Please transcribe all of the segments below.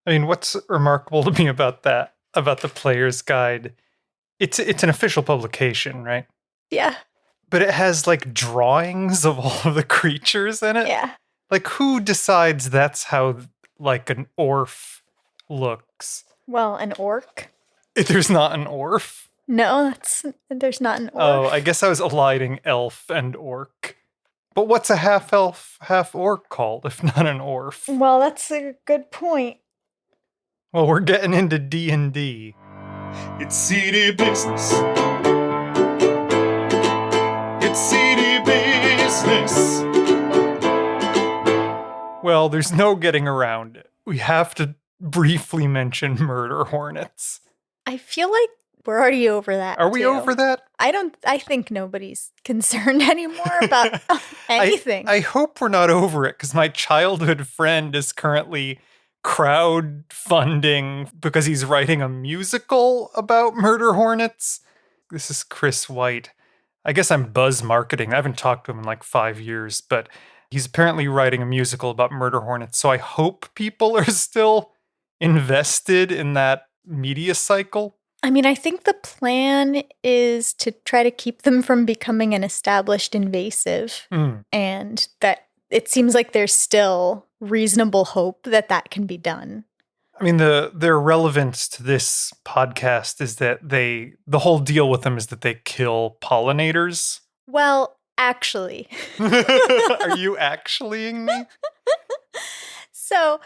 I mean, what's remarkable to me about that, about the player's guide, it's an official publication, right? Yeah. But it has like drawings of all of the creatures in it. Yeah. Like, who decides that's how like an orf looks? Well, an orc? If there's not an orf? No, there's not an orc. Oh, I guess I was eliding elf and orc. But what's a half elf, half orc called if not an orf? Well, that's a good point. Well, we're getting into D&D. It's seedy business. It's seedy business. Well, there's no getting around it. We have to briefly mention murder hornets. I feel like we're already over that. Are we over that? I think nobody's concerned anymore about anything. I hope we're not over it, because my childhood friend is currently crowdfunding because he's writing a musical about murder hornets. This is Chris White. I guess I'm buzz marketing. I haven't talked to him in like 5 years, but he's apparently writing a musical about murder hornets. So I hope people are still invested in that media cycle. I mean, I think the plan is to try to keep them from becoming an established invasive, and that it seems like there's still reasonable hope that that can be done. I mean, their relevance to this podcast is that the whole deal with them is that they kill pollinators. Well, actually. Are you actuallying me? So,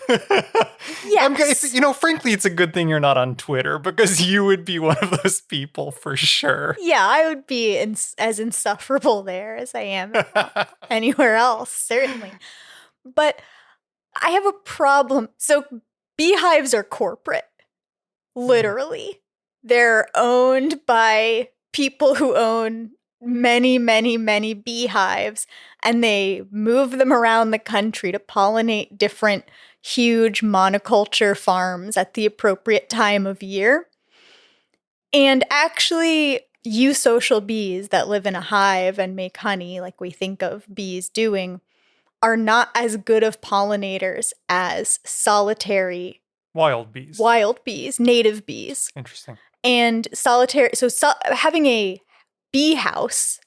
yes. Frankly, it's a good thing you're not on Twitter, because you would be one of those people for sure. Yeah, I would be as insufferable there as I am anywhere else, certainly. But I have a problem. So beehives are corporate, literally. They're owned by people who own many, many, many beehives, and they move them around the country to pollinate different huge monoculture farms at the appropriate time of year. And actually, eusocial bees that live in a hive and make honey, like we think of bees doing, are not as good of pollinators as solitary wild bees, native bees. Interesting. And having a bee house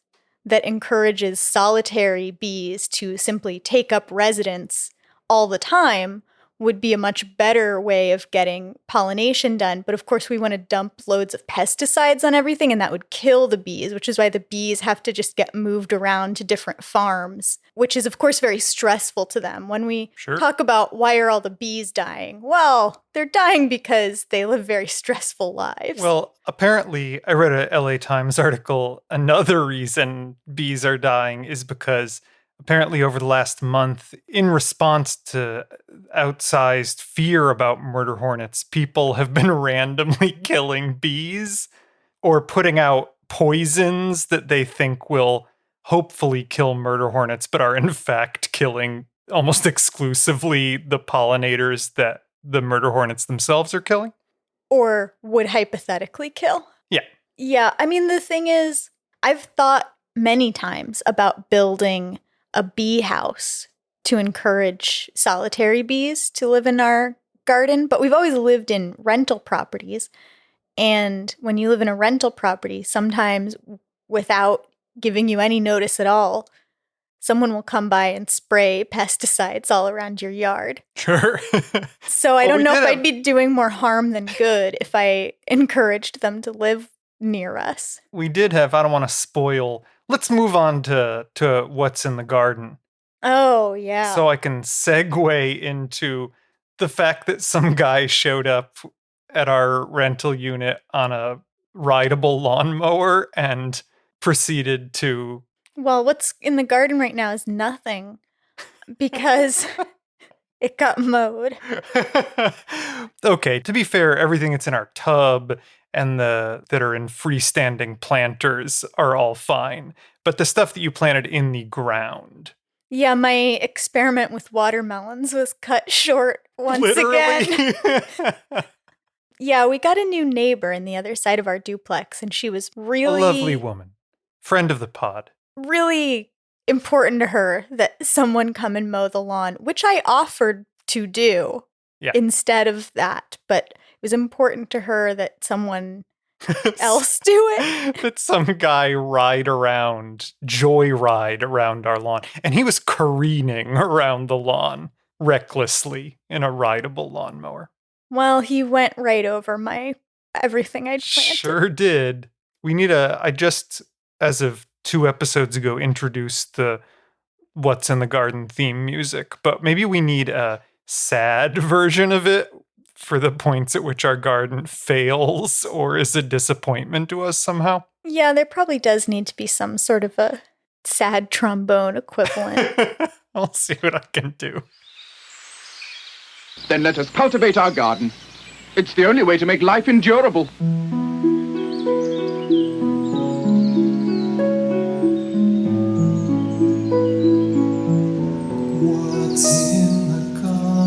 that encourages solitary bees to simply take up residence all the time would be a much better way of getting pollination done. But of course, we want to dump loads of pesticides on everything, and that would kill the bees, which is why the bees have to just get moved around to different farms, which is, of course, very stressful to them. When we talk about why are all the bees dying, well, they're dying because they live very stressful lives. Well, apparently, I read a LA Times article. Another reason bees are dying is because apparently over the last month, in response to outsized fear about murder hornets, people have been randomly killing bees or putting out poisons that they think will hopefully kill murder hornets, but are in fact killing almost exclusively the pollinators that the murder hornets themselves are killing. Or would hypothetically kill. Yeah. Yeah, I mean, the thing is, I've thought many times about building a bee house to encourage solitary bees to live in our garden, but we've always lived in rental properties. And when you live in a rental property, sometimes without giving you any notice at all, someone will come by and spray pesticides all around your yard. Sure. So I don't know if I'd be doing more harm than good if I encouraged them to live near us. We did have, I don't want to spoil, let's move on to what's in the garden. Oh, yeah. So I can segue into the fact that some guy showed up at our rental unit on a rideable lawnmower and proceeded to... Well, what's in the garden right now is nothing because it got mowed. Okay, to be fair, everything that's in our tub and that are in freestanding planters are all fine. But the stuff that you planted in the ground... Yeah, my experiment with watermelons was cut short once again. Yeah, we got a new neighbor in the other side of our duplex, and she was really... A lovely woman. Friend of the pod. Really important to her that someone come and mow the lawn, which I offered to do. Yeah. instead of that. But it was important to her that someone else do it. That some guy joyride around our lawn. And he was careening around the lawn recklessly in a rideable lawnmower. Well, he went right over everything I'd planted. Sure did. I just, as of 2 episodes ago, introduced the What's in the Garden theme music, but maybe we need a sad version of it for the points at which our garden fails or is a disappointment to us somehow. Yeah, there probably does need to be some sort of a sad trombone equivalent. I'll see what I can do. Then let us cultivate our garden. It's the only way to make life endurable. What's in the garden?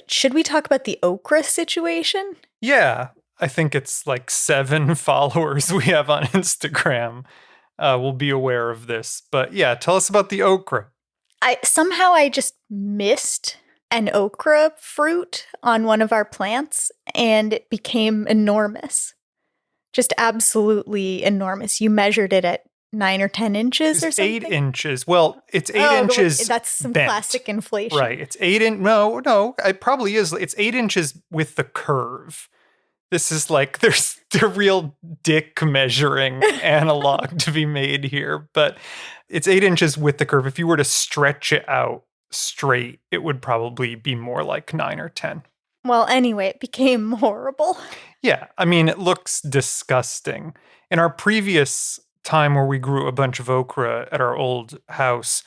Should we talk about the okra situation? Yeah, I think it's like 7 followers we have on Instagram will be aware of this. But yeah, tell us about the okra. I just missed an okra fruit on one of our plants, and it became enormous. Just absolutely enormous. You measured it at 9 or 10 inches or something? 8 inches. Well, it's 8 inches. That's some bent. classic inflation. Right. It's 8 in. No, it probably is. It's 8 inches with the curve. This is like, there's the real dick measuring analog to be made here, but it's 8 inches with the curve. If you were to stretch it out straight, it would probably be more like 9 or 10. Well, anyway, it became horrible. Yeah. I mean, it looks disgusting. In our previous time where we grew a bunch of okra at our old house,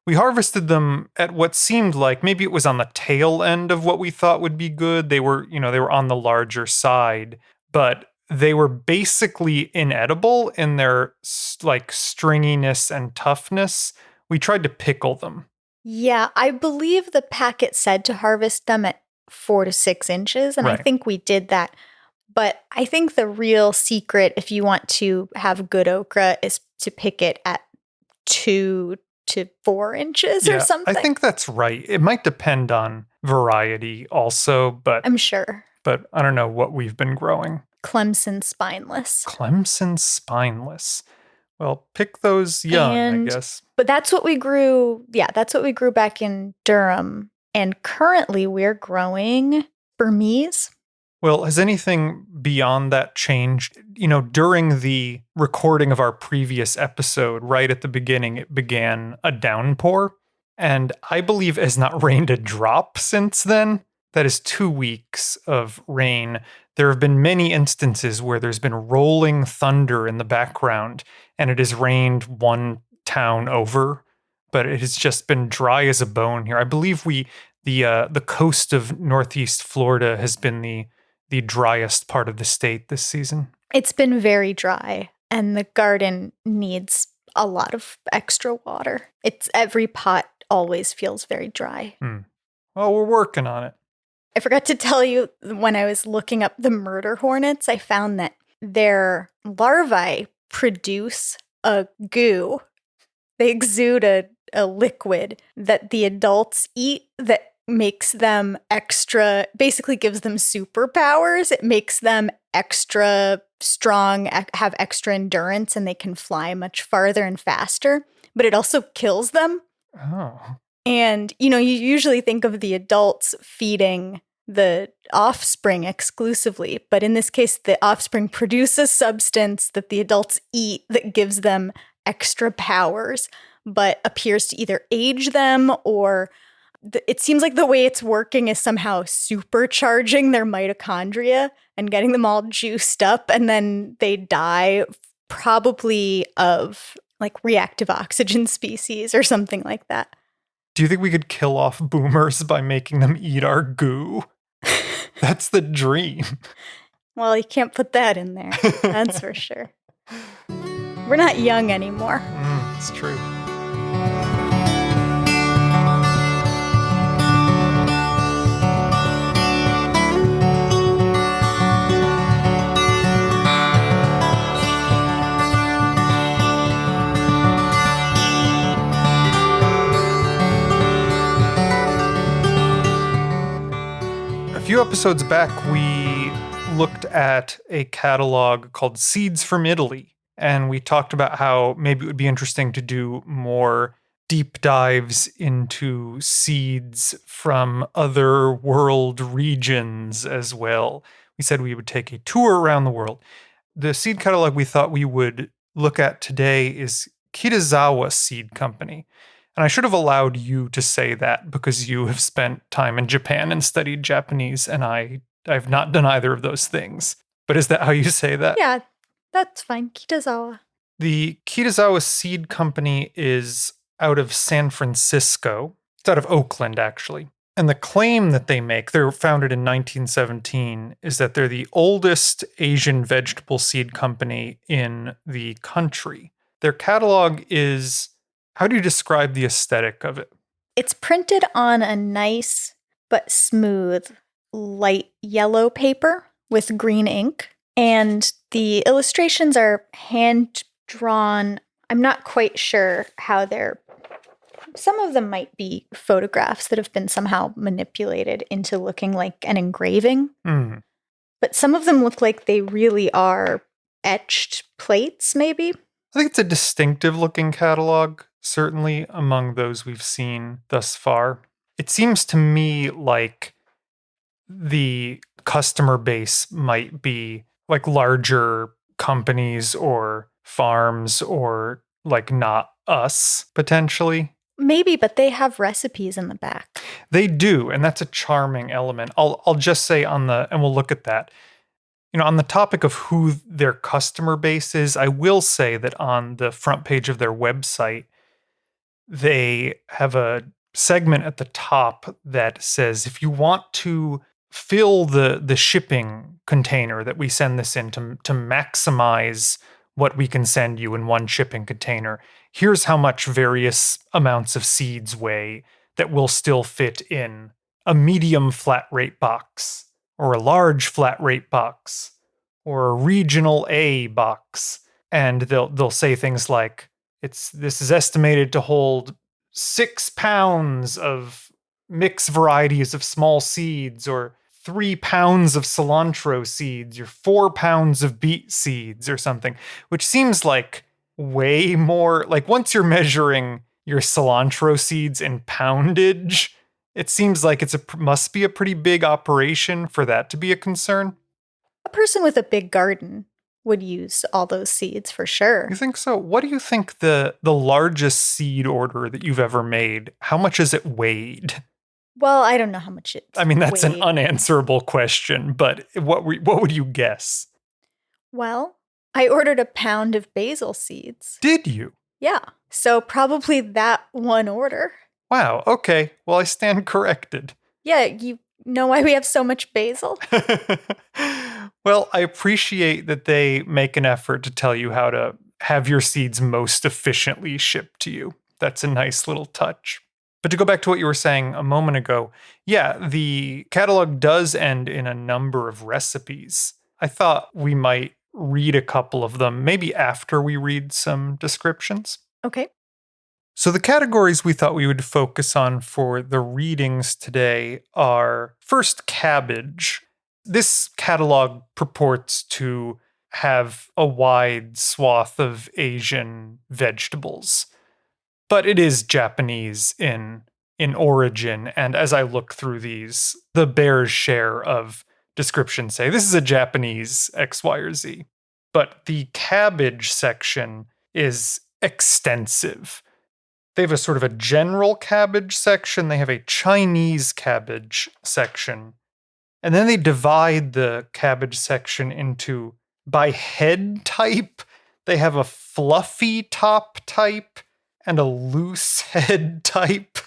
we harvested them at what seemed like maybe it was on the tail end of what we thought would be good. They were on the larger side, but they were basically inedible in their like stringiness and toughness. We tried to pickle them. Yeah, I believe the packet said to harvest them at 4 to 6 inches, and Right. I think we did that. But I think the real secret, if you want to have good okra, is to pick it at 2 to 4 inches or something. I think that's right. It might depend on variety also, but I'm sure. But I don't know what we've been growing. Clemson spineless. Clemson spineless. Well, pick those young, I guess. But that's what we grew. Yeah, that's what we grew back in Durham. And currently we're growing Burmese. Well, has anything beyond that changed? During the recording of our previous episode, right at the beginning, it began a downpour. And I believe it has not rained a drop since then. That is 2 weeks of rain. There have been many instances where there's been rolling thunder in the background, and it has rained one town over, but it has just been dry as a bone here. I believe the coast of Northeast Florida has been the driest part of the state this season. It's been very dry, and the garden needs a lot of extra water. Every pot always feels very dry. Well, we're working on it. I forgot to tell you, when I was looking up the murder hornets, I found that their larvae produce a goo. They exude a liquid that the adults eat that makes them basically gives them superpowers. It makes them extra strong, have extra endurance, and they can fly much farther and faster. But it also kills them. Oh. And, you usually think of the adults feeding the offspring exclusively. But in this case, the offspring produce a substance that the adults eat that gives them extra powers, but appears to either age them or it seems like the way it's working is somehow supercharging their mitochondria and getting them all juiced up. And then they die probably of like reactive oxygen species or something like that. Do you think we could kill off boomers by making them eat our goo? That's the dream. Well, you can't put that in there. That's for sure. We're not young anymore. It's true. few episodes back, we looked at a catalog called Seeds from Italy, and we talked about how maybe it would be interesting to do more deep dives into seeds from other world regions as well. We said we would take a tour around the world. The seed catalog we thought we would look at today is Kitazawa Seed Company. And I should have allowed you to say that because you have spent time in Japan and studied Japanese, and I've not done either of those things. But is that how you say that? Yeah, that's fine. Kitazawa. The Kitazawa Seed Company is out of San Francisco. It's out of Oakland, actually. And the claim that they make, they're founded in 1917, is that they're the oldest Asian vegetable seed company in the country. Their catalog is, how do you describe the aesthetic of it? It's printed on a nice but smooth light yellow paper with green ink. And the illustrations are hand-drawn. I'm not quite sure how they're... Some of them might be photographs that have been somehow manipulated into looking like an engraving. Mm. But some of them look like they really are etched plates, maybe. I think it's a distinctive looking catalog, certainly among those we've seen thus far. It seems to me like the customer base might be like larger companies or farms or like not us, potentially. Maybe, but they have recipes in the back. They do, and that's a charming element. I'll just say and we'll look at that. You know, on the topic of who their customer base is, I will say that on the front page of their website, they have a segment at the top that says, if you want to fill the shipping container that we send this in to maximize what we can send you in one shipping container, here's how much various amounts of seeds weigh that will still fit in a medium flat rate box, or a large flat rate box, or a regional A box. And they'll say things like, this is estimated to hold 6 pounds of mixed varieties of small seeds, or 3 pounds of cilantro seeds, or 4 pounds of beet seeds, or something, which seems like way more, like once you're measuring your cilantro seeds in poundage, it seems like must be a pretty big operation for that to be a concern. A person with a big garden would use all those seeds for sure. You think so? What do you think the largest seed order that you've ever made, how much is it weighed? Well, I don't know how much it. I mean, that's an weighed. unanswerable question, but what would you guess? Well, I ordered a pound of basil seeds. Did you? Yeah. So probably that one order. Wow. Okay. Well, I stand corrected. Yeah, you know why we have so much basil? Well, I appreciate that they make an effort to tell you how to have your seeds most efficiently shipped to you. That's a nice little touch. But to go back to what you were saying a moment ago, yeah, the catalog does end in a number of recipes. I thought we might read a couple of them, maybe after we read some descriptions. Okay. So the categories we thought we would focus on for the readings today are, first, cabbage. This catalog purports to have a wide swath of Asian vegetables, but it is Japanese in origin. And as I look through these, the bear's share of descriptions say this is a Japanese X, Y, or Z. But the cabbage section is extensive. They have a sort of a general cabbage section. They have a Chinese cabbage section. And then they divide the cabbage section into, by head type, they have a fluffy top type and a loose head type.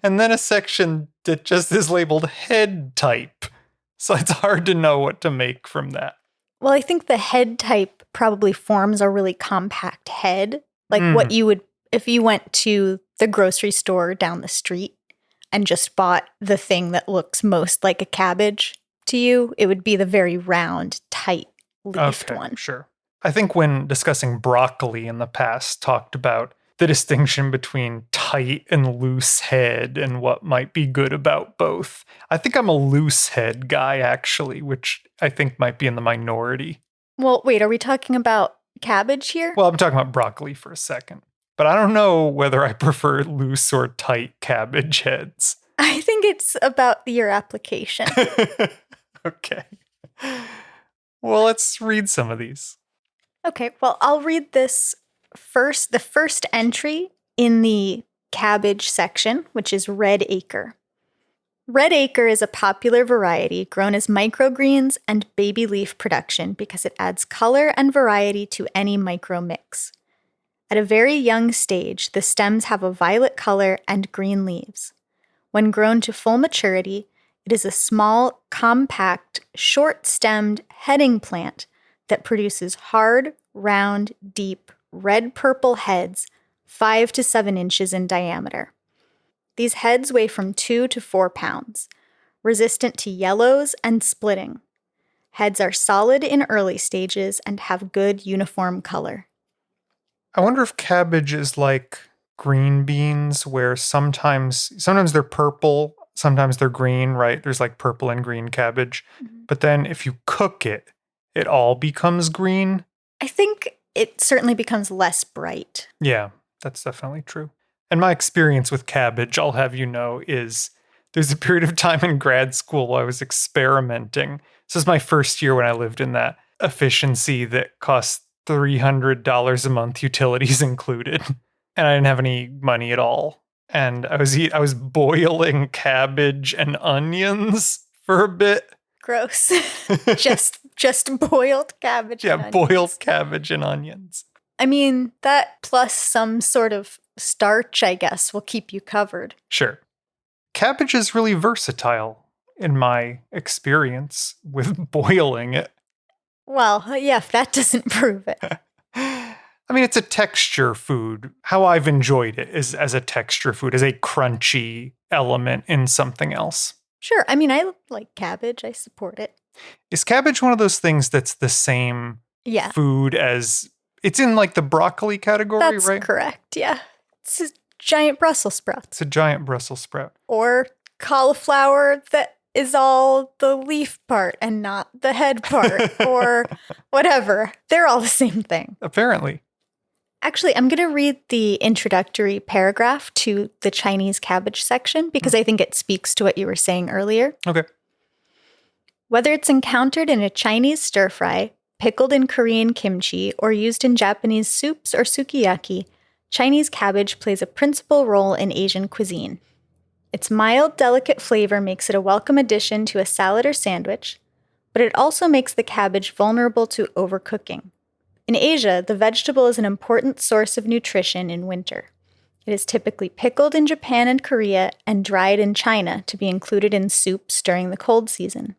And then a section that just is labeled head type. So it's hard to know what to make from that. Well, I think the head type probably forms a really compact head. Like what you would, if you went to the grocery store down the street and just bought the thing that looks most like a cabbage to you, it would be the very round, tight, leafed one. Sure. I think when discussing broccoli in the past, talked about the distinction between tight and loose head and what might be good about both. I think I'm a loose head guy, actually, which I think might be in the minority. Well, wait, are we talking about cabbage here? Well, I'm talking about broccoli for a second, but I don't know whether I prefer loose or tight cabbage heads. I think it's about your application. Okay. Well, let's read some of these. Okay, well, I'll read this first. The first entry in the cabbage section, which is Red Acre. Red Acre is a popular variety grown as microgreens and baby leaf production because it adds color and variety to any micro mix. At a very young stage, the stems have a violet color and green leaves. When grown to full maturity, it is a small, compact, short-stemmed heading plant that produces hard, round, deep, red-purple heads 5 to 7 inches in diameter. These heads weigh from 2 to 4 pounds, resistant to yellows and splitting. Heads are solid in early stages and have good uniform color. I wonder if cabbage is like green beans, where sometimes they're purple, sometimes they're green, right? There's like purple and green cabbage. But then if you cook it, it all becomes green. I think it certainly becomes less bright. Yeah, that's definitely true. And my experience with cabbage, I'll have you know, is there's a period of time in grad school where I was experimenting. This was my first year when I lived in that efficiency that cost $300 a month, utilities included. And I didn't have any money at all. And I was boiling cabbage and onions for a bit. Gross. just boiled cabbage. Yeah, and onions. boiled cabbage and onions. I mean, that plus some sort of starch, I guess, will keep you covered. Sure. Cabbage is really versatile in my experience with boiling it. Well, yeah, if that doesn't prove it. I mean, it's a texture food. How I've enjoyed it is as a texture food, as a crunchy element in something else. Sure. I mean, I like cabbage. I support it. Is cabbage one of those things that's the same Yeah, food as... It's in like the broccoli category, that's right? correct. Yeah. It's a giant Brussels sprout. It's a giant Brussels sprout. Or cauliflower that is all the leaf part and not the head part. Or whatever. They're all the same thing. Apparently. Actually, I'm going to read the introductory paragraph to the Chinese cabbage section because I think it speaks to what you were saying earlier. Okay. Whether it's encountered in a Chinese stir-fry, pickled in Korean kimchi, or used in Japanese soups or sukiyaki, Chinese cabbage plays a principal role in Asian cuisine. Its mild, delicate flavor makes it a welcome addition to a salad or sandwich, but it also makes the cabbage vulnerable to overcooking. In Asia, the vegetable is an important source of nutrition in winter. It is typically pickled in Japan and Korea and dried in China to be included in soups during the cold season.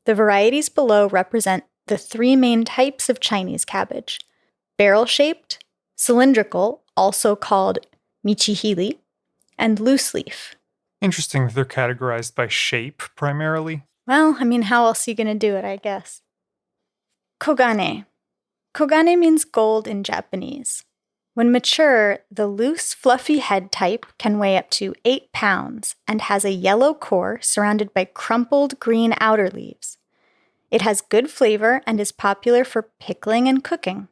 The varieties below represent the 3 main types of Chinese cabbage: barrel-shaped, cylindrical, also called michihili, and loose leaf. Interesting that they're categorized by shape primarily. Well, I mean, how else are you going to do it, I guess? Kogane. Kogane means gold in Japanese. When mature, the loose, fluffy head type can weigh up to 8 pounds and has a yellow core surrounded by crumpled green outer leaves. It has good flavor and is popular for pickling and cooking.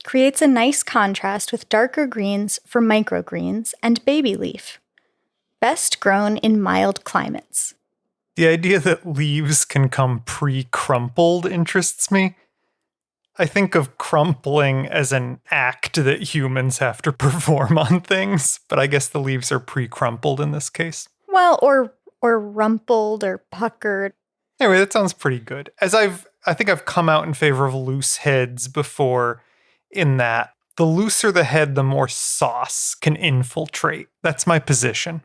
Creates a nice contrast with darker greens for microgreens and baby leaf. Best grown in mild climates. The idea that leaves can come pre-crumpled interests me. I think of crumpling as an act that humans have to perform on things, but I guess the leaves are pre-crumpled in this case. Well, or rumpled or puckered. Anyway, that sounds pretty good. I think I've come out in favor of loose heads before, in that the looser the head, the more sauce can infiltrate. That's my position.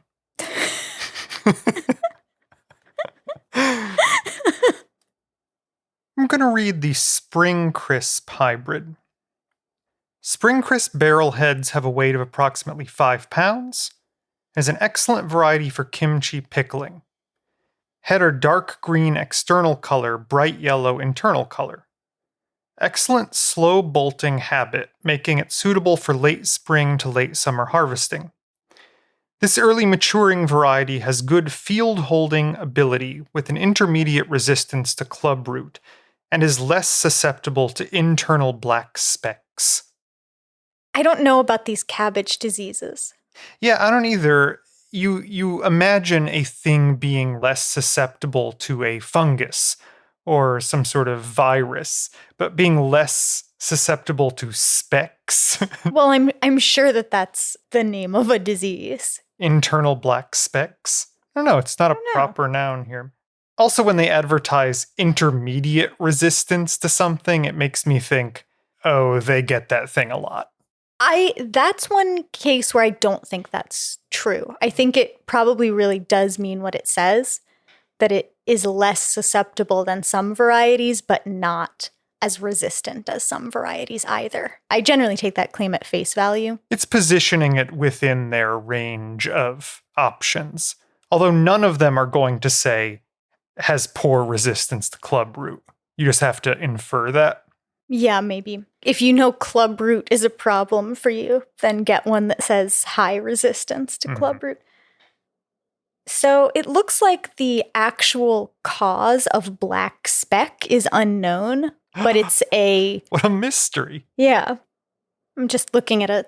I'm going to read the Spring Crisp hybrid. Spring Crisp barrel heads have a weight of approximately 5 pounds. Is an excellent variety for kimchi pickling. Head are dark green external color, bright yellow internal color. Excellent slow bolting habit, making it suitable for late spring to late summer harvesting. This early maturing variety has good field holding ability with an intermediate resistance to club root and is less susceptible to internal black specks. I don't know about these cabbage diseases. Yeah, I don't either. You imagine a thing being less susceptible to a fungus or some sort of virus, but being less susceptible to specks. Well, I'm sure that that's the name of a disease. Internal black specks. I don't know, it's not a don't know. proper noun here. Also, when they advertise intermediate resistance to something, it makes me think, oh, they get that thing a lot. That's one case where I don't think that's true. I think it probably really does mean what it says, that it is less susceptible than some varieties, but not as resistant as some varieties either. I generally take that claim at face value. It's positioning it within their range of options, although none of them are going to say has poor resistance to club root. You just have to infer that. Yeah, maybe. If you know club root is a problem for you, then get one that says high resistance to club root. So it looks like the actual cause of black speck is unknown, but it's What a mystery. yeah. I'm just looking at a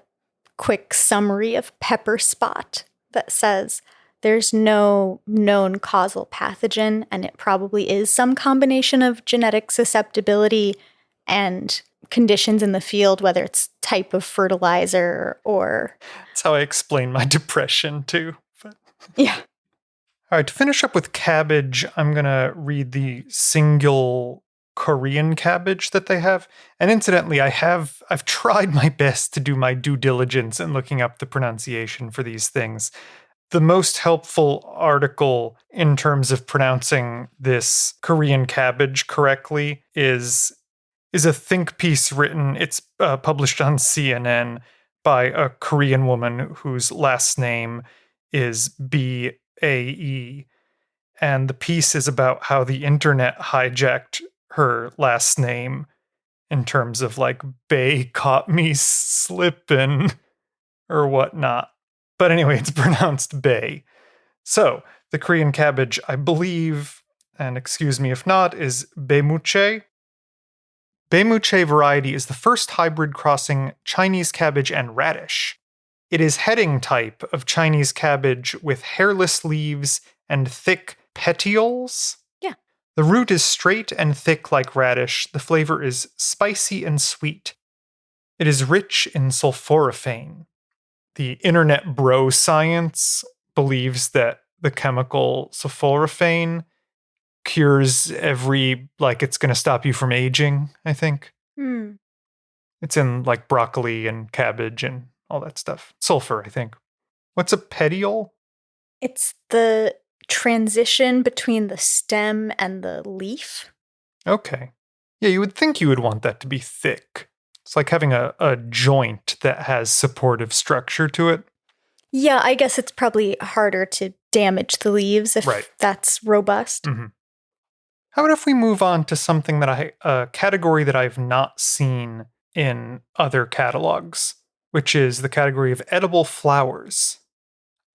quick summary of pepper spot that says there's no known causal pathogen, and it probably is some combination of genetic susceptibility and conditions in the field, whether it's type of fertilizer or... That's how I explain my depression, too. But... Yeah. All right, to finish up with cabbage, I'm going to read the single Korean cabbage that they have. And incidentally, I've tried my best to do my due diligence in looking up the pronunciation for these things. The most helpful article in terms of pronouncing this Korean cabbage correctly is a think piece written. It's published on CNN by a Korean woman whose last name is B-A-E. And the piece is about how the internet hijacked her last name in terms of like, Bay caught me slippin' or whatnot. But anyway, it's pronounced Bay. So, the Korean cabbage, I believe, and excuse me if not, is Bemuche. Bemuche variety is the first hybrid crossing Chinese cabbage and radish. It is heading type of Chinese cabbage with hairless leaves and thick petioles. Yeah. The root is straight and thick like radish. The flavor is spicy and sweet. It is rich in sulforaphane. The internet bro science believes that the chemical sulforaphane cures it's going to stop you from aging, I think. It's in like broccoli and cabbage and all that stuff. Sulfur, I think. What's a petiole? It's the transition between the stem and the leaf. Okay. Yeah, you would think you would want that to be thick. It's like having a joint that has supportive structure to it. Yeah, I guess it's probably harder to damage the leaves if that's robust. Mm-hmm. How about if we move on to something that a category that I've not seen in other catalogs, which is the category of edible flowers.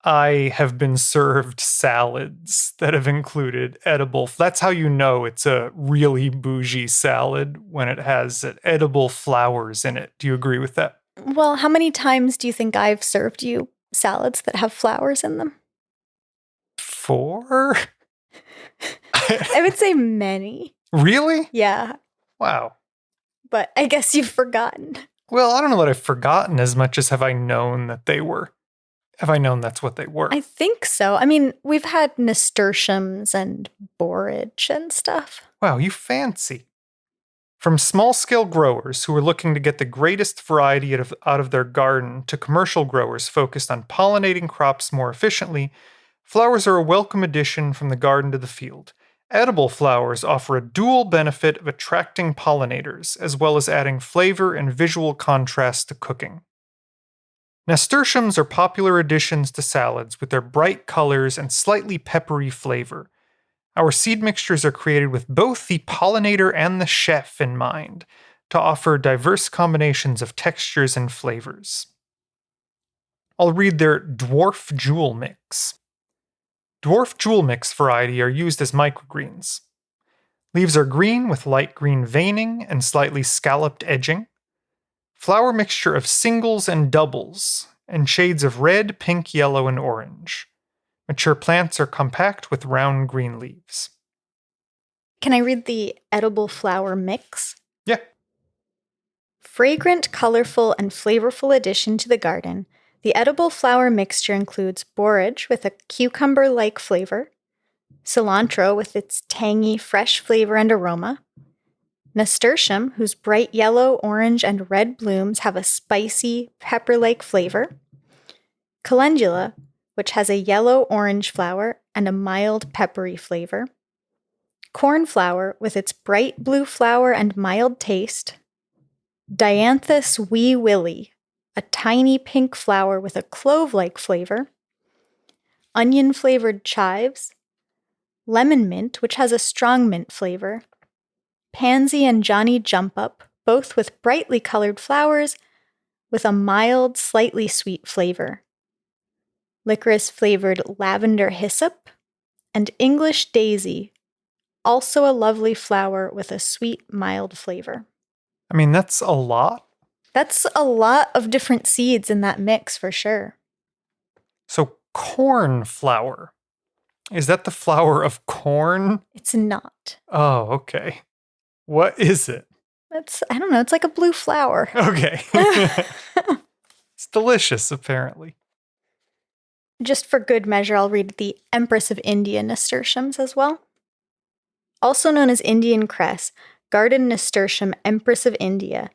I have been served salads that have included edible. That's how you know it's a really bougie salad, when it has edible flowers in it. Do you agree with that? Well, how many times do you think I've served you salads that have flowers in them? 4? I would say many. Really? Yeah. Wow. But I guess you've forgotten. Well, I don't know that I've forgotten as much as have I known that they were. Have I known that's what they were? I think so. I mean, we've had nasturtiums and borage and stuff. Wow, you fancy. From small-scale growers who are looking to get the greatest variety out of their garden to commercial growers focused on pollinating crops more efficiently, flowers are a welcome addition from the garden to the field. Edible flowers offer a dual benefit of attracting pollinators, as well as adding flavor and visual contrast to cooking. Nasturtiums are popular additions to salads with their bright colors and slightly peppery flavor. Our seed mixtures are created with both the pollinator and the chef in mind, to offer diverse combinations of textures and flavors. I'll read their Dwarf Jewel Mix. Dwarf Jewel Mix variety are used as microgreens. Leaves are green with light green veining and slightly scalloped edging. Flower mixture of singles and doubles, and shades of red, pink, yellow, and orange. Mature plants are compact with round green leaves. Can I read the edible flower mix? Yeah. Fragrant, colorful, and flavorful addition to the garden, the edible flower mixture includes borage with a cucumber-like flavor, cilantro with its tangy, fresh flavor and aroma, nasturtium, whose bright yellow, orange, and red blooms have a spicy, pepper-like flavor, calendula, which has a yellow-orange flower and a mild, peppery flavor, cornflower with its bright blue flower and mild taste, Dianthus wee willy, a tiny pink flower with a clove-like flavor, onion-flavored chives, lemon mint, which has a strong mint flavor, pansy and Johnny Jump Up, both with brightly colored flowers with a mild, slightly sweet flavor, licorice-flavored lavender hyssop, and English daisy, also a lovely flower with a sweet, mild flavor. I mean, that's a lot. That's a lot of different seeds in that mix for sure. So, cornflower. Is that the flower of corn? It's not. Oh, okay. What is it? I don't know, it's like a blue flower. Okay. It's delicious, apparently. Just for good measure, I'll read the Empress of India nasturtiums as well. Also known as Indian cress, garden nasturtium Empress of India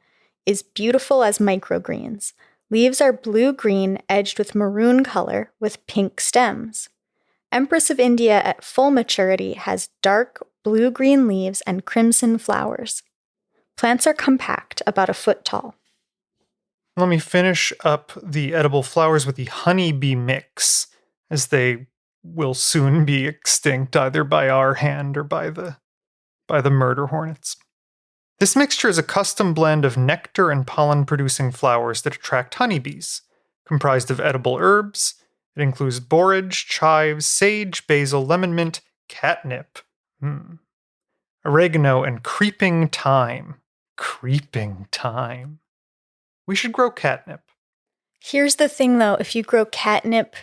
is beautiful as microgreens. Leaves are blue-green edged with maroon color with pink stems. Empress of India at full maturity has dark blue-green leaves and crimson flowers. Plants are compact, about a foot tall. Let me finish up the edible flowers with the honeybee mix, as they will soon be extinct either by our hand or by the murder hornets. This mixture is a custom blend of nectar and pollen-producing flowers that attract honeybees, comprised of edible herbs. It includes borage, chives, sage, basil, lemon mint, catnip, oregano, and creeping thyme. Creeping thyme. We should grow catnip. Here's the thing though, if you grow catnip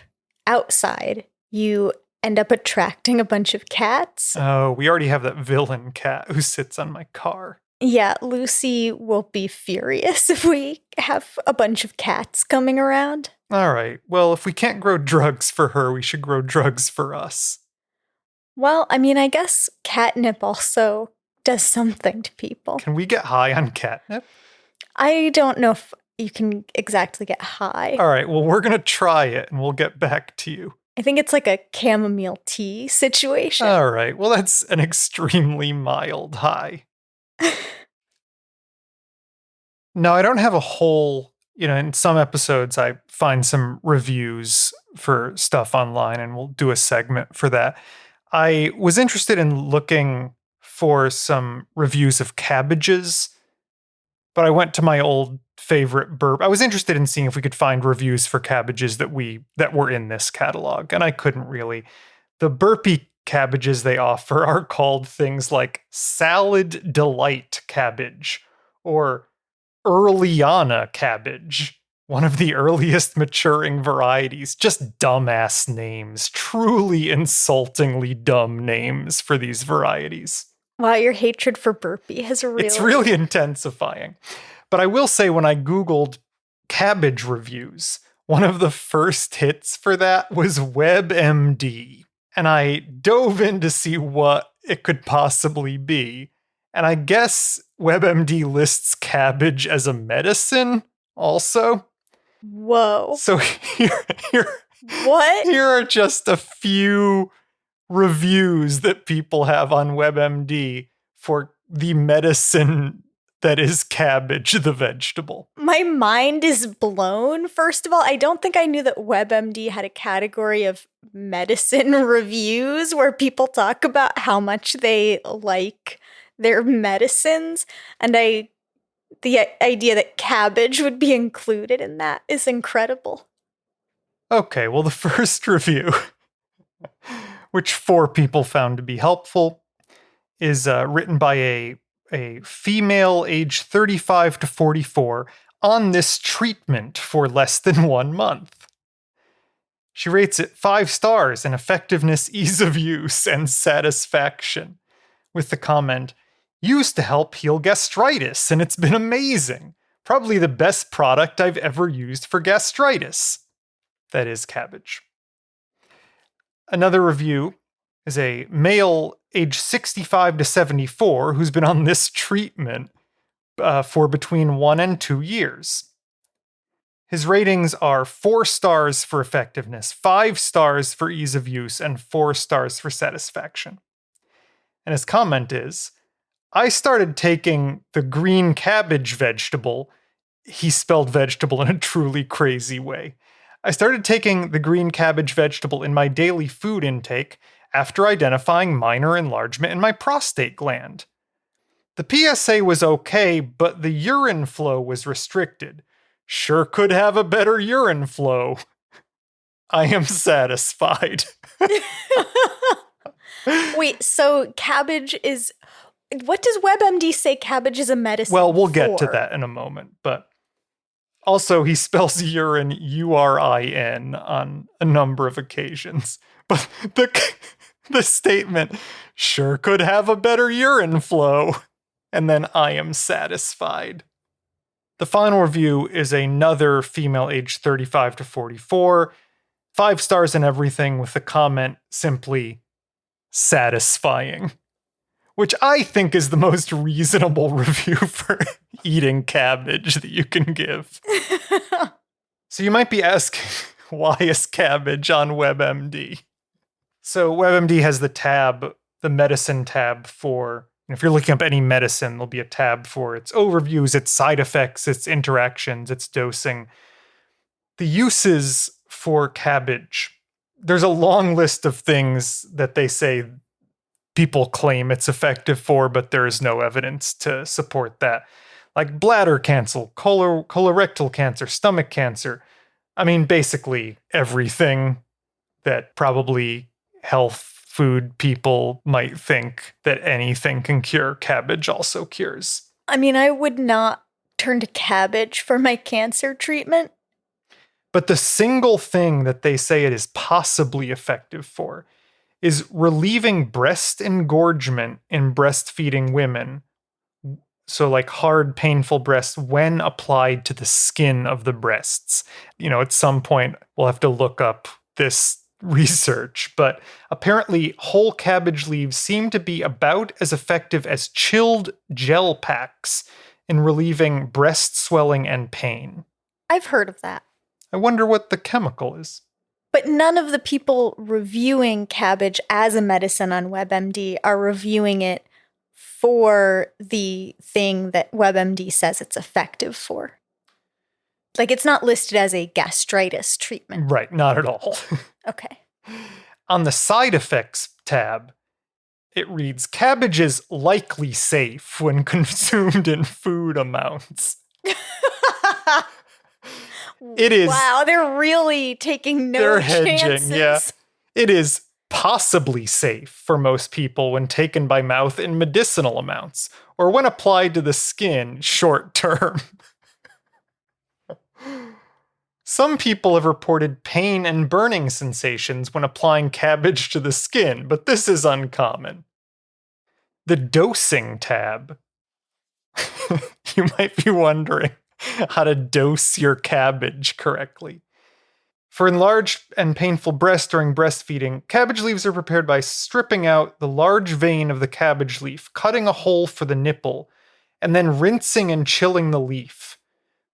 outside, you end up attracting a bunch of cats. Oh, we already have that villain cat who sits on my car. Yeah, Lucy will be furious if we have a bunch of cats coming around. All right. Well, if we can't grow drugs for her, we should grow drugs for us. Well, I mean, I guess catnip also does something to people. Can we get high on catnip? I don't know if you can exactly get high. All right. Well, we're going to try it and we'll get back to you. I think it's like a chamomile tea situation. All right. Well, that's an extremely mild high. No, I don't have a whole, in some episodes I find some reviews for stuff online and we'll do a segment for that. I was interested in looking for some reviews of cabbages, but I went to my old favorite burp. I was interested in seeing if we could find reviews for cabbages that were in this catalog, and I couldn't really. The burpy cabbages they offer are called things like Salad Delight cabbage or Earliana cabbage, one of the earliest maturing varieties. Just dumbass names, truly insultingly dumb names for these varieties. Wow, your hatred for burpee has really... It's really intensifying. But I will say, when I Googled cabbage reviews, one of the first hits for that was WebMD. And I dove in to see what it could possibly be. And I guess WebMD lists cabbage as a medicine also. Whoa. So here What? Here are just a few reviews that people have on WebMD for the medicine that is cabbage, the vegetable. My mind is blown. First of all, I don't think I knew that WebMD had a category of medicine reviews where people talk about how much they like their medicines. And the idea that cabbage would be included in that is incredible. Okay, well, the first review, which 4 people found to be helpful, is written by a female age 35 to 44 on this treatment for less than 1 month. She rates it 5 stars in effectiveness, ease of use, and satisfaction, with the comment, used to help heal gastritis, and it's been amazing. Probably the best product I've ever used for gastritis. That is cabbage. Another review is a male age 65 to 74 who's been on this treatment for between 1 and 2 years. His ratings are 4 stars for effectiveness, 5 stars for ease of use, and 4 stars for satisfaction. And his comment is, I started taking the green cabbage vegetable. He spelled vegetable in a truly crazy way. I started taking the green cabbage vegetable in my daily food intake after identifying minor enlargement in my prostate gland. The PSA was okay, but the urine flow was restricted. Sure could have a better urine flow. I am satisfied. Wait, so cabbage is... What does WebMD say cabbage is a medicine Well, we'll get to for? that in a moment, but also he spells urine URIN on a number of occasions. But the statement sure could have a better urine flow, and then I am satisfied. The final review is another female aged 35 to 44, 5 stars and everything, with the comment simply satisfying, which I think is the most reasonable review for eating cabbage that you can give. So you might be asking, why is cabbage on WebMD? So WebMD has the tab, the medicine tab for, if you're looking up any medicine, there'll be a tab for its overviews, its side effects, its interactions, its dosing. The uses for cabbage, there's a long list of things that they say people claim it's effective for, but there is no evidence to support that. Like bladder cancer, colorectal cancer, stomach cancer. I mean, basically everything that probably health food people might think that anything can cure, cabbage also cures. I mean, I would not turn to cabbage for my cancer treatment. But the single thing that they say it is possibly effective for is relieving breast engorgement in breastfeeding women. So like hard, painful breasts when applied to the skin of the breasts. You know, at some point we'll have to look up this research, but apparently whole cabbage leaves seem to be about as effective as chilled gel packs in relieving breast swelling and pain. I've heard of that. I wonder what the chemical is. But none of the people reviewing cabbage as a medicine on WebMD are reviewing it for the thing that WebMD says it's effective for. Like, it's not listed as a gastritis treatment. Right, not at all. Okay. On the side effects tab, it reads, cabbage is likely safe when consumed in food amounts. It is. Wow, they're really taking no They're hedging, chances. yeah. It is possibly safe for most people when taken by mouth in medicinal amounts, or when applied to the skin short term. Some people have reported pain and burning sensations when applying cabbage to the skin, but this is uncommon. The dosing tab. You might be wondering how to dose your cabbage correctly. For enlarged and painful breasts during breastfeeding, cabbage leaves are prepared by stripping out the large vein of the cabbage leaf, cutting a hole for the nipple, and then rinsing and chilling the leaf.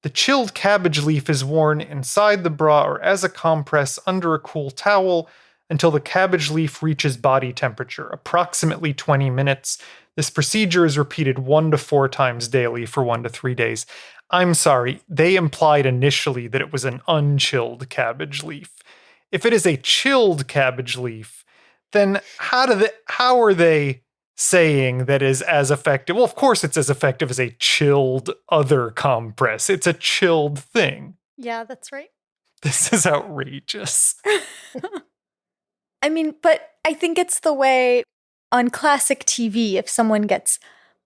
The chilled cabbage leaf is worn inside the bra or as a compress under a cool towel until the cabbage leaf reaches body temperature, approximately 20 minutes. This procedure is repeated 1 to 4 times daily for 1 to 3 days. I'm sorry, they implied initially that it was an unchilled cabbage leaf. If it is a chilled cabbage leaf, then how are they saying that is as effective? Well, of course it's as effective as a chilled other compress. It's a chilled thing. Yeah, that's right. This is outrageous. I mean, but I think it's the way on classic TV, if someone gets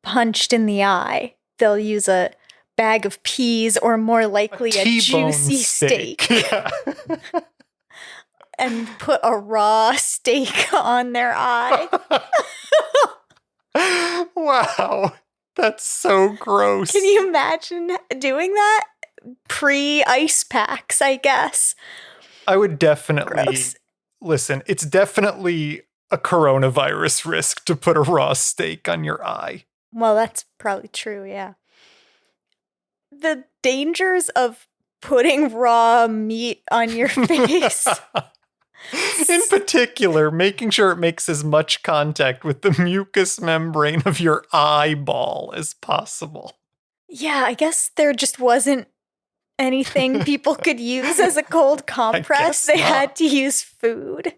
punched in the eye, they'll use a bag of peas or more likely a T-bone juicy steak Yeah. and put a raw steak on their eye. Wow. That's so gross. Can you imagine doing that? Pre-ice packs, I guess. I would definitely Gross. listen. It's definitely a coronavirus risk to put a raw steak on your eye. Well, that's probably true, yeah. The dangers of putting raw meat on your face. In particular, making sure it makes as much contact with the mucous membrane of your eyeball as possible. Yeah, I guess there just wasn't anything people could use as a cold compress. They had to use food.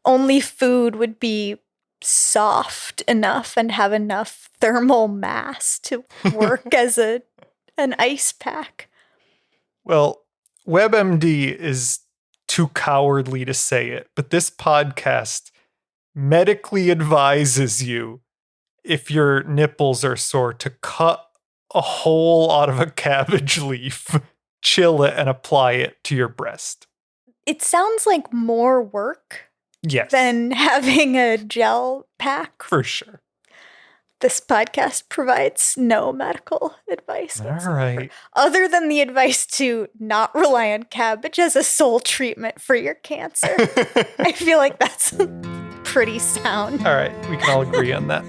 Only food would be soft enough and have enough thermal mass to work as an ice pack. Well, WebMD is too cowardly to say it, but this podcast medically advises you, if your nipples are sore, to cut a hole out of a cabbage leaf, chill it, and apply it to your breast. It sounds like more work Yes. than having a gel pack. For sure. This podcast provides no medical advice All whatsoever, right. other than the advice to not rely on cabbage as a sole treatment for your cancer. I feel like that's pretty sound. All right. We can all agree on that.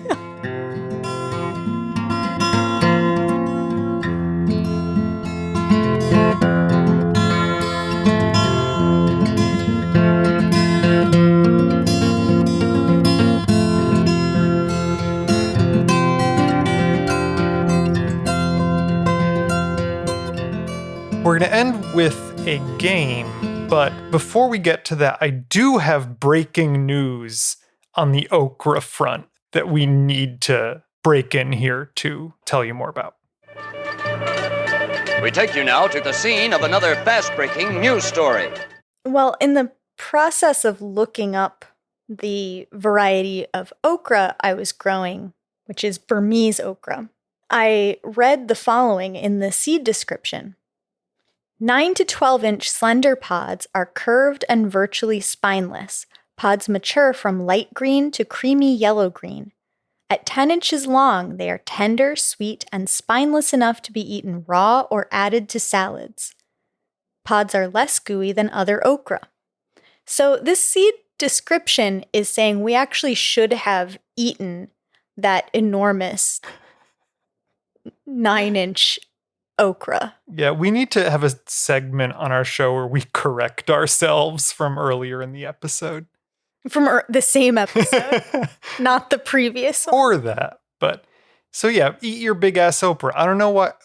We're going to end with a game, but before we get to that, I do have breaking news on the okra front that we need to break in here to tell you more about. We take you now to the scene of another fast-breaking news story. Well, in the process of looking up the variety of okra I was growing, which is Burmese okra, I read the following in the seed description. 9 to 12-inch slender pods are curved and virtually spineless. Pods mature from light green to creamy yellow-green. At 10 inches long, they are tender, sweet, and spineless enough to be eaten raw or added to salads. Pods are less gooey than other okra. So this seed description is saying we actually should have eaten that enormous 9-inch okra. Yeah, we need to have a segment on our show where we correct ourselves from earlier in the episode. From the same episode, not the previous one. Or that. But so yeah, eat your big ass okra. I don't know what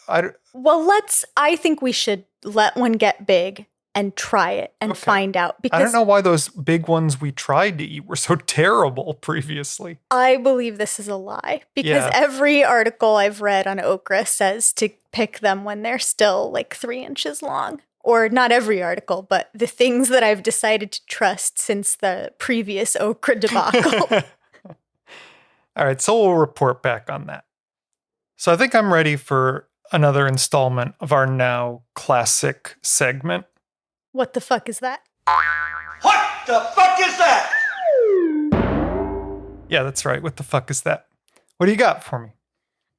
Well, I think we should let one get big and try it and find out. Because I don't know why those big ones we tried to eat were so terrible previously. I believe this is a lie. Because every article I've read on okra says to pick them when they're still like 3 inches long. Or not every article, but the things that I've decided to trust since the previous okra debacle. All right, so we'll report back on that. So I think I'm ready for another installment of our now classic segment. What the fuck is that? What the fuck is that? Yeah, that's right. What the fuck is that? What do you got for me?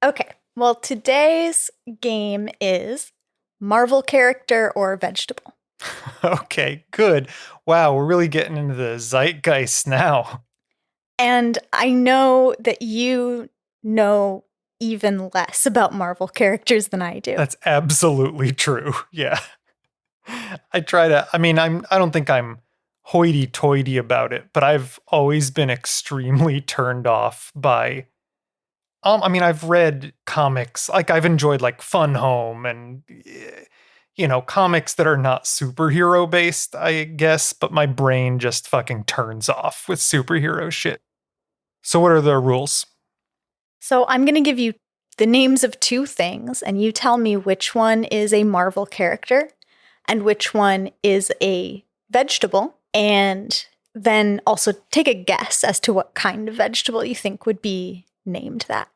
Okay, well, today's game is Marvel character or vegetable. Okay, good. Wow, we're really getting into the zeitgeist now. And I know that you know even less about Marvel characters than I do. That's absolutely true. Yeah. I don't think I'm hoity-toity about it, but I've always been extremely turned off by I've read comics, like I've enjoyed like Fun Home and comics that are not superhero based, I guess, but my brain just fucking turns off with superhero shit. So what are the rules? So I'm going to give you the names of two things, and you tell me which one is a Marvel character, and which one is a vegetable, and then also take a guess as to what kind of vegetable you think would be named that.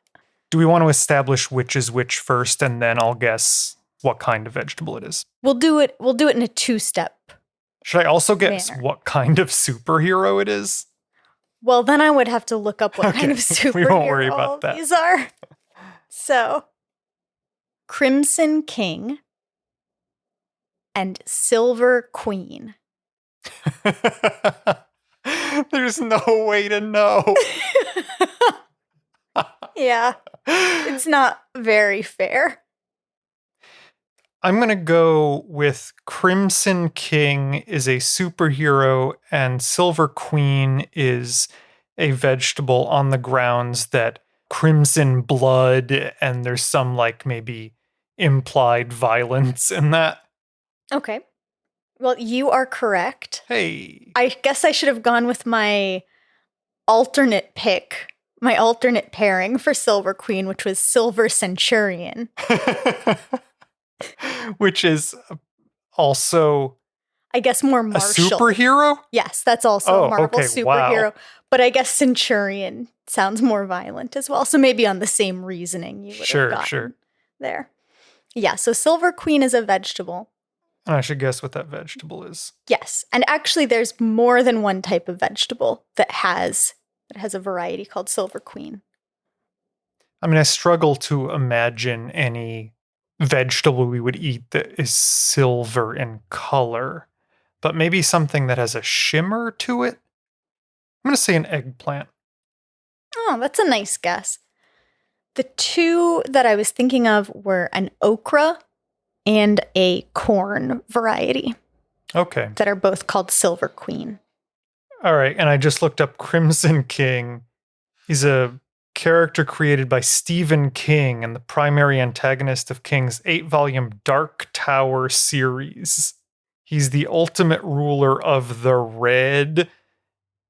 Do we want to establish which is which first, and then I'll guess what kind of vegetable it is? We'll do it in a 2-step. Should I also guess manner. what kind of superhero it is? Well, then I would have to look up what kind of Okay, superhero we won't worry about that. these are. So, Crimson King and Silver Queen. There's no way to know. Yeah, it's not very fair. I'm going to go with Crimson King is a superhero and Silver Queen is a vegetable on the grounds that crimson blood and there's some like maybe implied violence in that. Okay. Well, you are correct. Hey. I guess I should have gone with my alternate pick, my alternate pairing for Silver Queen, which was Silver Centurion. Which is also I guess more a martial. superhero? Yes, that's also a Marvel okay, superhero. wow. But I guess Centurion sounds more violent as well. So maybe on the same reasoning you would Sure, have gotten sure. there. Yeah, so Silver Queen is a vegetable. And I should guess what that vegetable is. Yes. And actually there's more than one type of vegetable that has a variety called Silver Queen. I mean, I struggle to imagine any vegetable we would eat that is silver in color, but maybe something that has a shimmer to it. I'm going to say an eggplant. Oh, that's a nice guess. The two that I was thinking of were an okra and a corn variety Okay. that are both called Silver Queen. All right. And I just looked up Crimson King. He's a character created by Stephen King and the primary antagonist of King's 8-volume Dark Tower series. He's the ultimate ruler of the red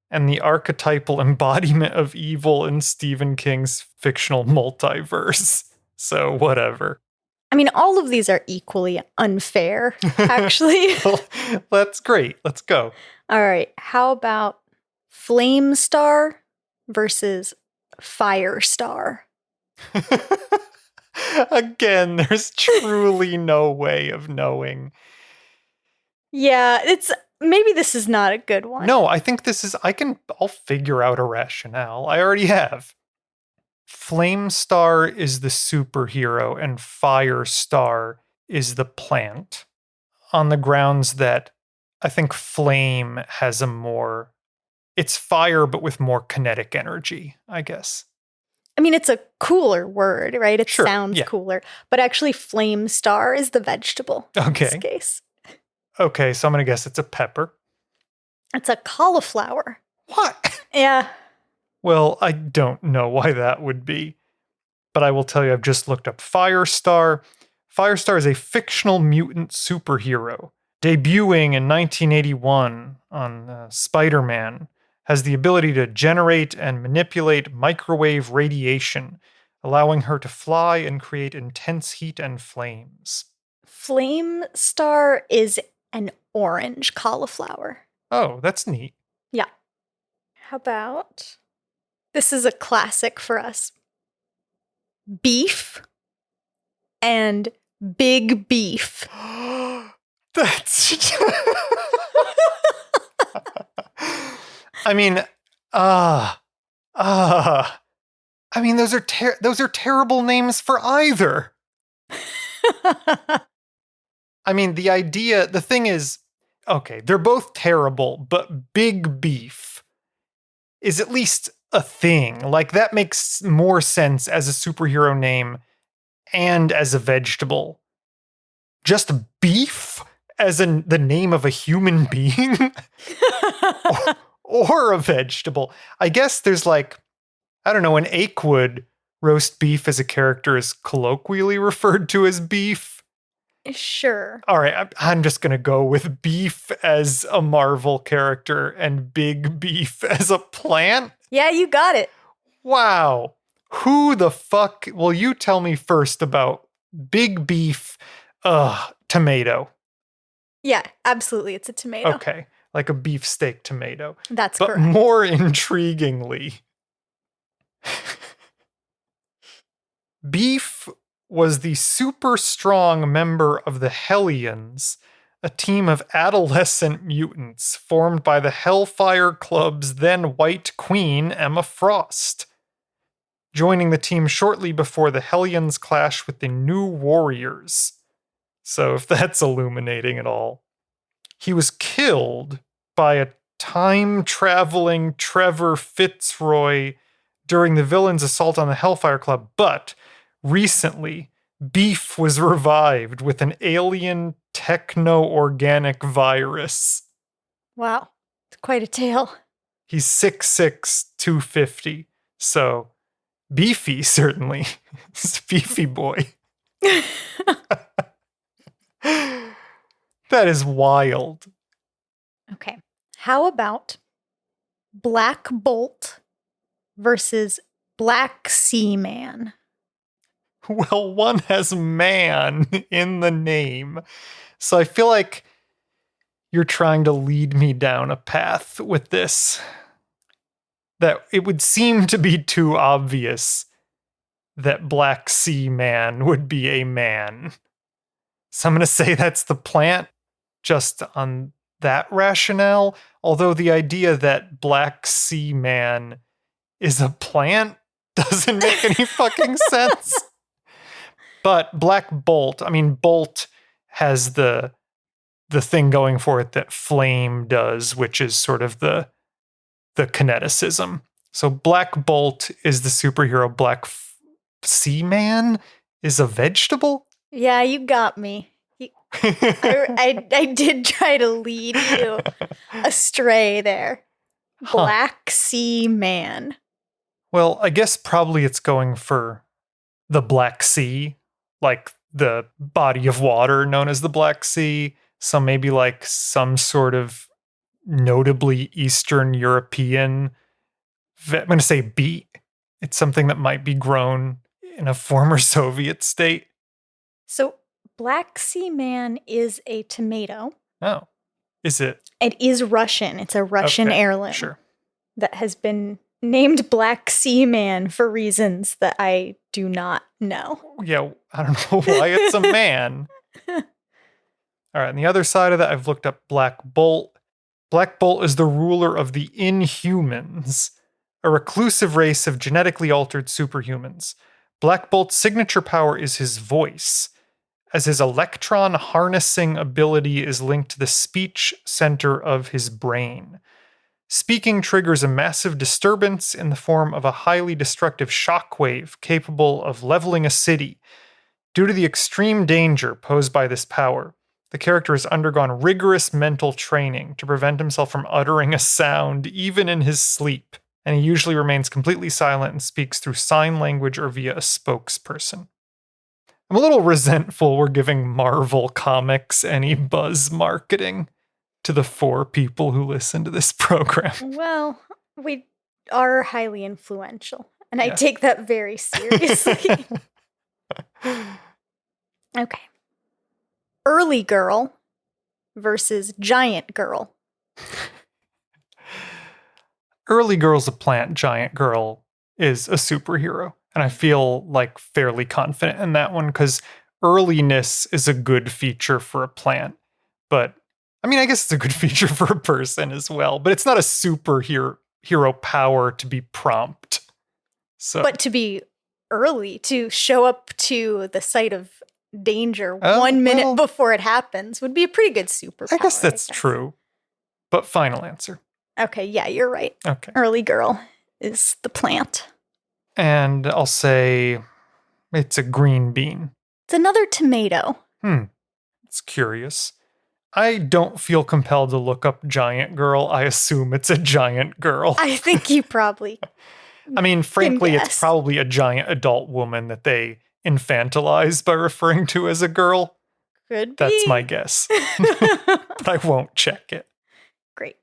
and the archetypal embodiment of evil in Stephen King's fictional multiverse. So, whatever. I mean, all of these are equally unfair, actually. Well, that's great. Let's go. All right. How about Flame Star versus Fire Star? Again, there's truly no way of knowing. Yeah, maybe this is not a good one. No, I think this is, I'll figure out a rationale. I already have. Flame Star is the superhero and Fire Star is the plant. On the grounds that I think Flame has it's fire, but with more kinetic energy, I guess. I mean, it's a cooler word, right? It Sure, sounds yeah. cooler. But actually, Flame Star is the vegetable in this Okay. case. Okay, so I'm going to guess it's a pepper. It's a cauliflower. What? Yeah. Well, I don't know why that would be. But I will tell you, I've just looked up Firestar. Firestar is a fictional mutant superhero. Debuting in 1981 on Spider-Man, has the ability to generate and manipulate microwave radiation, allowing her to fly and create intense heat and flames. Flame Star is an orange cauliflower. Oh, that's neat. Yeah. How about this is a classic for us. Beef and Big Beef. That's. I mean, I mean, those are terrible names for either. I mean, the thing is, okay, they're both terrible, but Big Beef is at least a thing. Like, that makes more sense as a superhero name and as a vegetable. Just beef as the name of a human being? or a vegetable. I guess there's like, I don't know, in Achewood, roast beef as a character is colloquially referred to as beef. Sure. All right, I'm just going to go with beef as a Marvel character and Big Beef as a plant. Yeah, you got it. Wow. Who the fuck? Well, you tell me first about Big Beef, tomato. Yeah, absolutely. It's a tomato. Okay, like a beefsteak tomato. That's But correct. more intriguingly, Beef was the super strong member of the Hellions, a team of adolescent mutants formed by the Hellfire Club's then White Queen, Emma Frost, joining the team shortly before the Hellions clash with the New Warriors. So, if that's illuminating at all, he was killed by a time-traveling Trevor Fitzroy during the villain's assault on the Hellfire Club, but recently, Beef was revived with an alien techno-organic virus. Wow. It's quite a tale. He's 6'6", 250, so beefy, certainly. He's a beefy boy. That is wild. Okay. How about Black Bolt versus Black Sea Man? Well, one has man in the name. So I feel like you're trying to lead me down a path with this. That it would seem to be too obvious that Black Sea Man would be a man. So I'm going to say that's the plant just on that rationale. Although the idea that Black Sea Man is a plant doesn't make any fucking sense. But Black Bolt, I mean, Bolt has the thing going for it that Flame does, which is sort of the kineticism. So Black Bolt is the superhero. Sea Man is a vegetable? Yeah, you got me. I did try to lead you astray there. Black Sea Man. Well, I guess probably it's going for the Black Sea, like the body of water known as the Black Sea. So maybe like some sort of notably Eastern European, I'm going to say beet. It's something that might be grown in a former Soviet state. So Black Sea Man is a tomato. Oh, is it? It is Russian. It's a Russian heirloom. Sure. That has been named Black Sea Man for reasons that I do not know. Yeah, I don't know why it's a man. All right, on the other side of that, I've looked up Black Bolt. Black Bolt is the ruler of the Inhumans, a reclusive race of genetically altered superhumans. Black Bolt's signature power is his voice, as his electron harnessing ability is linked to the speech center of his brain. Speaking triggers a massive disturbance in the form of a highly destructive shockwave capable of leveling a city. Due to the extreme danger posed by this power, the character has undergone rigorous mental training to prevent himself from uttering a sound even in his sleep, and he usually remains completely silent and speaks through sign language or via a spokesperson. I'm a little resentful we're giving Marvel Comics any buzz marketing to the 4 people who listen to this program. Well, we are highly influential, and I Yeah. take that very seriously. Okay. Early Girl versus Giant Girl. Early Girl's a plant, Giant Girl is a superhero. And I feel like fairly confident in that one because earliness is a good feature for a plant. But I mean, I guess it's a good feature for a person as well. But it's not a superhero power to be prompt. So, But to be early, to show up to the site of danger 1 minute before it happens would be a pretty good superpower. I guess that's true. But final answer. Okay, yeah, you're right. Okay. Early Girl is the plant. And I'll say it's a green bean. It's another tomato. It's curious. I don't feel compelled to look up Giant Girl. I assume it's a giant girl. I think you probably I mean, frankly, guess. it's probably a giant adult woman that they infantilize by referring to as a girl. could be. That's my guess. But I won't check it. Great.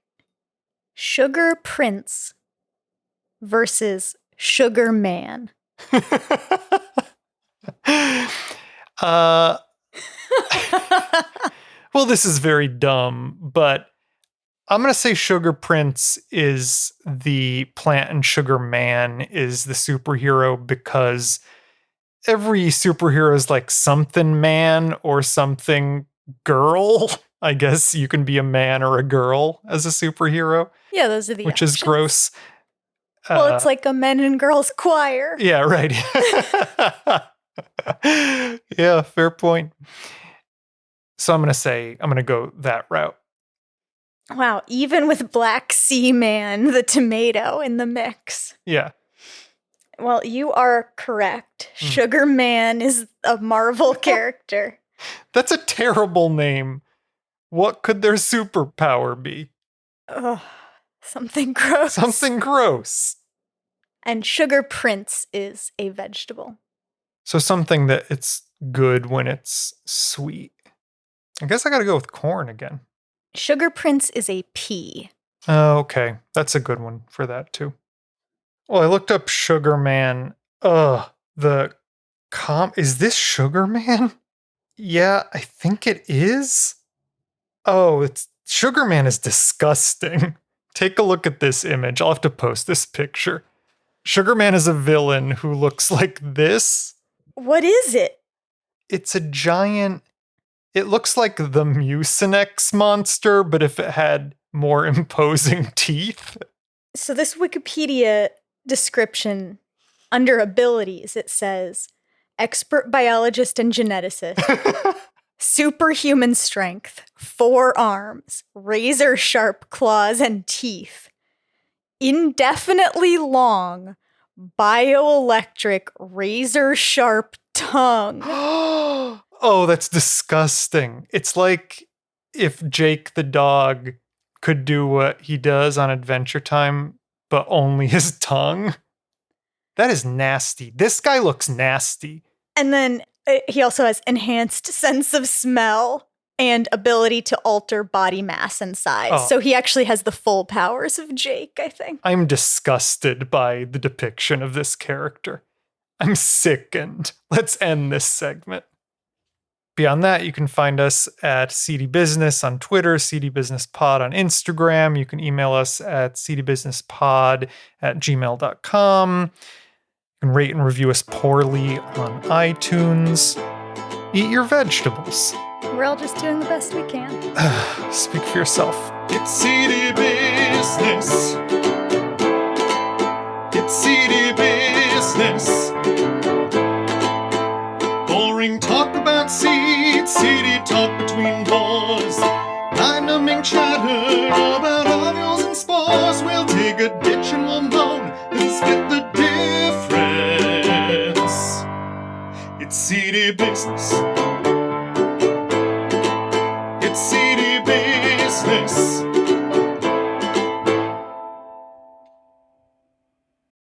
Sugar Prince versus Sugar Man. Well, this is very dumb, but I'm going to say Sugar Prince is the plant and Sugar Man is the superhero because every superhero is like something man or something girl. I guess you can be a man or a girl as a superhero, Yeah, those are the which is options. gross. Well, it's like a men and girls choir. Yeah, right. Yeah, fair point. So I'm going to go that route. Wow, even with Black Sea Man, the tomato, in the mix. Yeah. Well, you are correct. Sugar Man is a Marvel character. That's a terrible name. What could their superpower be? Ugh, something gross. Something gross. And Sugar Prince is a vegetable. So something that it's good when it's sweet. I guess I got to go with corn again. Sugar Prince is a pea. Oh, okay. That's a good one for that too. Well, I looked up Sugar Man. Is this Sugar Man? Yeah, I think it is. Oh, Sugar Man is disgusting. Take a look at this image. I'll have to post this picture. Sugar Man is a villain who looks like this. What is it? It's a giant. It looks like the Mucinex monster, but if it had more imposing teeth. So this Wikipedia description, under abilities, it says, expert biologist and geneticist, superhuman strength, 4 arms, razor-sharp claws and teeth, indefinitely long, bioelectric, razor-sharp tongue. Oh, that's disgusting. It's like if Jake the dog could do what he does on Adventure Time, but only his tongue. That is nasty. This guy looks nasty. And then he also has enhanced sense of smell and ability to alter body mass and size. Oh. So he actually has the full powers of Jake, I think. I'm disgusted by the depiction of this character. I'm sickened. Let's end this segment. Beyond that, you can find us at CD Business on Twitter, CD Business Pod on Instagram. You can email us at cdbusinesspod@gmail.com. You can rate and review us poorly on iTunes. Eat your vegetables. We're all just doing the best we can. Speak for yourself. It's CD business. It's CD business. Boring talk about seeds, CD talk between boys. Mind-numbing chatter about ovulus and spores. We'll dig a ditch and we'll moan and split the difference. It's CD business. It's CD business.